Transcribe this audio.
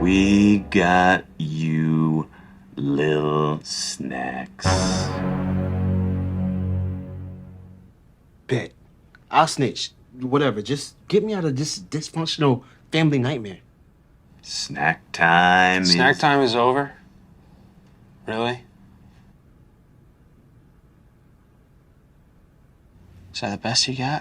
We got you, Lil Snacks. Bet. I'll snitch. Whatever. Just get me out of this dysfunctional family nightmare. Snack time Snack time is over? Really? Is that the best you got?